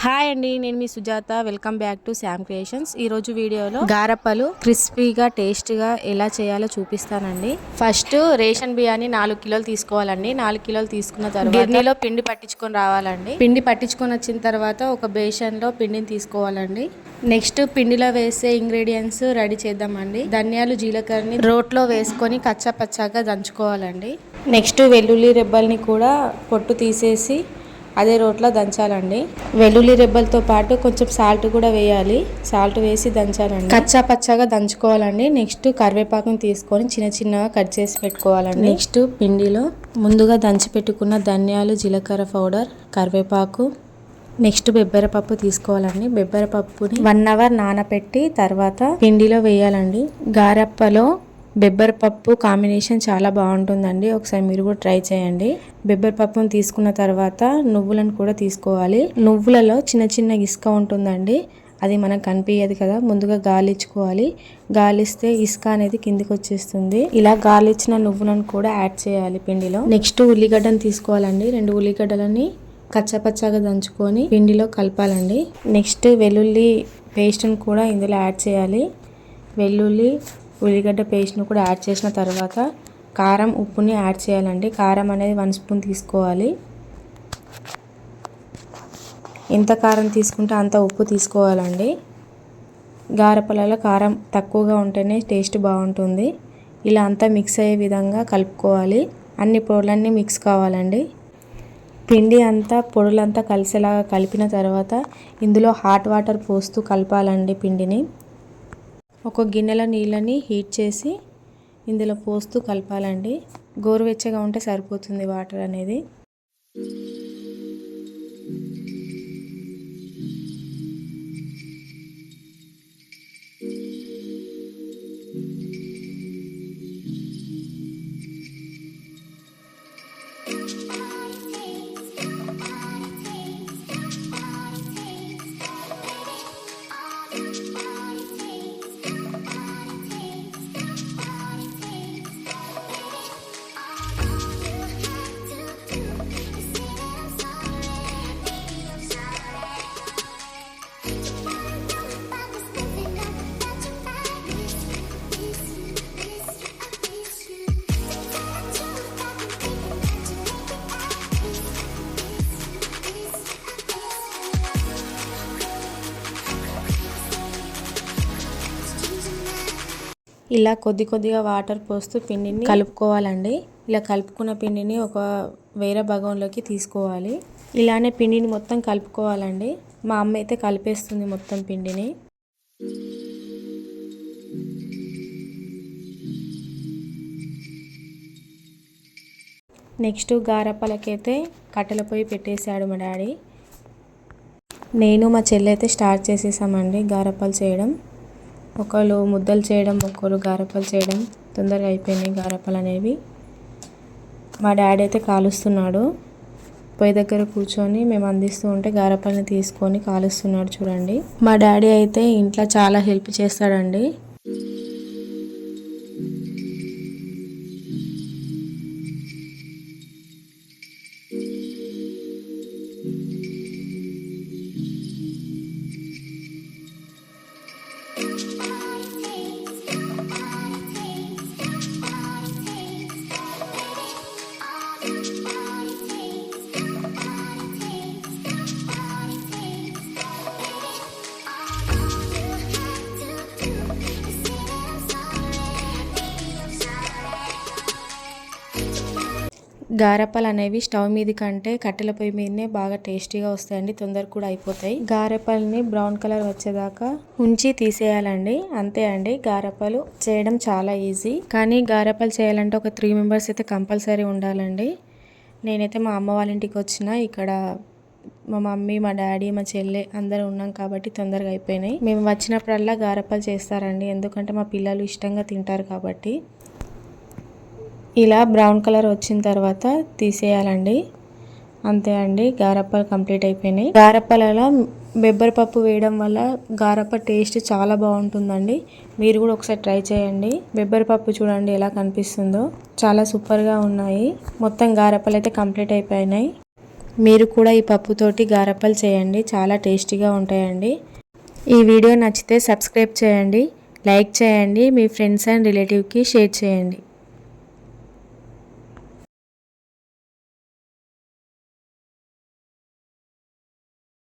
Hi అండి, నేను మీ Sujatha. Welcome back to Sam creations. ఈరోజు వీడియోలో గారప్పలు క్రిస్పీగా టేస్ట్గా ఎలా చేయాలో చూపిస్తానండి. ఫస్ట్ రేషన్ బియ్యాన్ని 4 కిలోలు తీసుకోవాలండి. 4 కిలోలు తీసుకున్న తర్వాత గిన్నెలో పిండి పట్టించుకొని రావాలండి. పిండి పట్టించుకొని వచ్చిన తర్వాత ఒక బేషన్లో పిండిని తీసుకోవాలండి. నెక్స్ట్ పిండిలో వేసే ఇంగ్రీడియంట్స్ రెడీ చేద్దామండి. ధనియాలు, జీలకర్రని రోట్లో వేసుకొని కచ్చా పచ్చాగా దంచుకోవాలండి. నెక్స్ట్ వెల్లుల్లి రెబ్బల్ని కూడా పొట్టు తీసేసి అదే రోట్లో దంచాలండి. వెల్లుల్లి రెబ్బలతో పాటు కొంచెం సాల్ట్ కూడా వేయాలి. సాల్ట్ వేసి దంచాలండి. కచ్చా పచ్చాగా దంచుకోవాలండి. నెక్స్ట్ కరివేపాకుని తీసుకొని చిన్న చిన్నగా కట్ చేసి పెట్టుకోవాలండి. నెక్స్ట్ పిండిలో ముందుగా దంచి పెట్టుకున్న ధనియాలు, జీలకర్ర పౌడర్, కరివేపాకు, నెక్స్ట్ బెబ్బెరపప్పు తీసుకోవాలండి. బెబ్బెరపప్పుని 1 అవర్ నానబెట్టి తర్వాత పిండిలో వేయాలండి. గారప్పలో బెబ్బెరపప్పు కాంబినేషన్ చాలా బాగుంటుందండి. ఒకసారి మీరు కూడా ట్రై చేయండి. బెబ్బెరపప్పును తీసుకున్న తర్వాత నువ్వులను కూడా తీసుకోవాలి. నువ్వులలో చిన్న చిన్న ఇసుక ఉంటుందండి, అది మనకు కనిపించదు కదా. ముందుగా గాలిచ్చుకోవాలి. గాలిస్తే ఇసుక అనేది కిందికి వచ్చేస్తుంది. ఇలా గాలిచ్చిన నువ్వులను కూడా యాడ్ చేయాలి పిండిలో. నెక్స్ట్ ఉల్లిగడ్డను తీసుకోవాలండి. 2 ఉల్లిగడ్డలని కచ్చపచ్చగా దంచుకొని పిండిలో కలపాలండి. నెక్స్ట్ వెల్లుల్లి పేస్ట్ని కూడా ఇందులో యాడ్ చేయాలి. వెల్లుల్లి ఉల్లిగడ్డ పేస్ట్ను కూడా యాడ్ చేసిన తర్వాత కారం, ఉప్పుని యాడ్ చేయాలండి. కారం అనేది 1 స్పూన్ తీసుకోవాలి. ఎంత కారం తీసుకుంటే అంత ఉప్పు తీసుకోవాలండి. గారెపలలో కారం తక్కువగా ఉంటేనే టేస్ట్ బాగుంటుంది. ఇలా అంతా మిక్స్ అయ్యే విధంగా కలుపుకోవాలి. అన్ని పొడులన్నీ మిక్స్ కావాలండి. పిండి అంతా పొడులంతా కలిసేలాగా కలిపిన తర్వాత ఇందులో హాట్ వాటర్ పోస్తూ కలపాలండి పిండిని. ఒక గిన్నెలో నీళ్ళని హీట్ చేసి ఇందులో పోస్తూ కలపాలండి. గోరువెచ్చగా ఉంటే సరిపోతుంది వాటర్ అనేది. ఇలా కొద్ది కొద్దిగా వాటర్ పోస్తూ పిండిని కలుపుకోవాలండి. ఇలా కలుపుకున్న పిండిని ఒక వేరే బగోన్లోకి తీసుకోవాలి. ఇలానే పిండిని మొత్తం కలుపుకోవాలండి. మా అమ్మ అయితే కలిపేస్తుంది మొత్తం పిండిని. నెక్స్ట్ గారప్పలకైతే కట్టెల పొయ్యి పెట్టేశాడు మా డాడీ. నేను మా చెల్లి అయితే స్టార్ట్ చేసేసామండి గారప్పలు చేయడం. ఒకళ్ళు ముద్దలు చేయడం, ఒకళ్ళు గారప్పలు చేయడం. తొందరగా అయిపోయినాయి గారప్పలు అనేవి. మా డాడీ అయితే కాలుస్తున్నాడు. పొయ్యి దగ్గర కూర్చొని మేము అందిస్తూ ఉంటే గారప్పల్ని తీసుకొని కాలుస్తున్నాడు చూడండి. మా డాడీ అయితే ఇంట్లో చాలా హెల్ప్ చేస్తాడండి. గారెప్పలు అనేవి స్టవ్ మీద కంటే కట్టెల పొయ్యి మీదనే బాగా టేస్టీగా వస్తాయండి. తొందరగా కూడా అయిపోతాయి. గారెప్పల్ని బ్రౌన్ కలర్ వచ్చేదాకా ఉంచి తీసేయాలండి. అంతే అండి, గారెప్పలు చేయడం చాలా ఈజీ. కానీ గారెప్పలు చేయాలంటే ఒక 3 మెంబర్స్ అయితే కంపల్సరీ ఉండాలండి. నేనైతే మా అమ్మ వాళ్ళ ఇంటికి వచ్చిన, ఇక్కడ మా మమ్మీ, మా డాడీ, మా చెల్లె అందరూ ఉన్నాం కాబట్టి తొందరగా అయిపోయినాయి. మేము వచ్చినప్పుడల్లా గారెప్పలు చేస్తారండి, ఎందుకంటే మా పిల్లలు ఇష్టంగా తింటారు కాబట్టి. ఇలా బ్రౌన్ కలర్ వచ్చిన తర్వాత తీసేయాలండి. అంతే అండి, గారప్పలు కంప్లీట్ అయిపోయినాయి. గారప్పలలో బెబ్బరపప్పు వేయడం వల్ల గారప్ప టేస్ట్ చాలా బాగుంటుందండి. మీరు కూడా ఒకసారి ట్రై చేయండి. బెబ్బరపప్పు చూడండి ఎలా కనిపిస్తుందో, చాలా సూపర్గా ఉన్నాయి. మొత్తం గారప్పలు అయితే కంప్లీట్ అయిపోయినాయి. మీరు కూడా ఈ పప్పుతోటి గారప్పలు చేయండి, చాలా టేస్టీగా ఉంటాయండి. ఈ వీడియో నచ్చితే సబ్స్క్రైబ్ చేయండి, లైక్ చేయండి, మీ ఫ్రెండ్స్ అండ్ రిలేటివ్కి షేర్ చేయండి.